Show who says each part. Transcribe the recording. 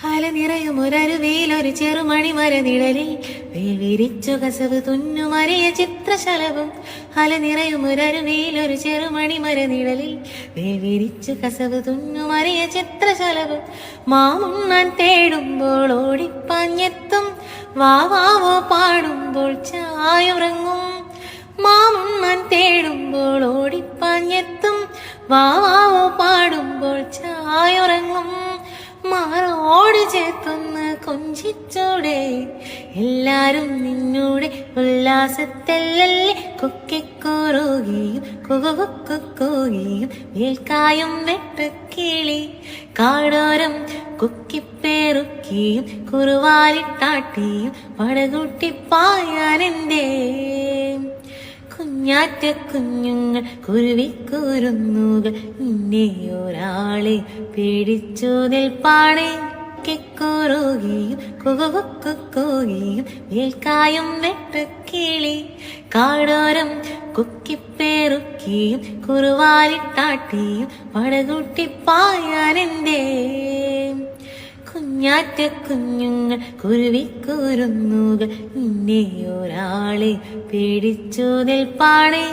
Speaker 1: അല നിറയും ഒരരുവിയിലൊരു ചെറുമണി മരനിഴലിൽ വേൽ വിരിച്ചു കസവ് തുന്നുമറിയ ചിത്രശലഭം. അല നിറയും ഒരരുവിയിലൊരു ചെറുമണി മരനിഴലിൽ വേൽ വിരിച്ചു കസവ് തുന്നുമറിയ ചിത്രശലഭം. മാമുണ്ണാൻ തേടുമ്പോൾ ഓടിപ്പാഞ്ഞെത്തും, വാവാവോ പാടുമ്പോൾ ചായുറങ്ങും. മാമുണ്ണാൻ തേടുമ്പോൾ ഓടിപ്പാഞ്ഞെത്തും, വാവാവോ പാടുമ്പോൾ ചായുറങ്ങും. മാറോട് ചേർത്തൊന്ന് കൊഞ്ചിച്ചൂടെ, എല്ലാരും നിന്നൂടെ ഉല്ലാസത്തല്ലല്ലേ. കൊക്കിക്കുറുകിയും കുകുകുക്കുകയും വേൽക്കായും വെട്ടുക്കിളി കാടോരം കുക്കിപ്പേറുക്കിയും കുറുവാലിട്ടാട്ടിയും പടകൂട്ടിപ്പായാനെന്തേ. കുഞ്ഞാറ്റ കുഞ്ഞുങ്ങൾ കുരുവിക്കുരുന്നുകൾ നിന്നെ ഒരാളെ പേടിച്ചു നിൽപ്പാണേ. കിക്കുറുകിയും കുകുകുക്കുകയും വേൽക്കായും വെട്ടുക്കിളി കാടോരം കുക്കിപ്പേറുക്കിയും കുറുവാലിട്ടാട്ടിയും പടകൂട്ടിപ്പായാനെന്തേ. കുഞ്ഞാറ്റ കുഞ്ഞുങ്ങൾ കുരുവിക്കുരുന്നുകൾ നിന്നെ ഒരാളെ പേടിച്ചു നിൽപ്പാണേ.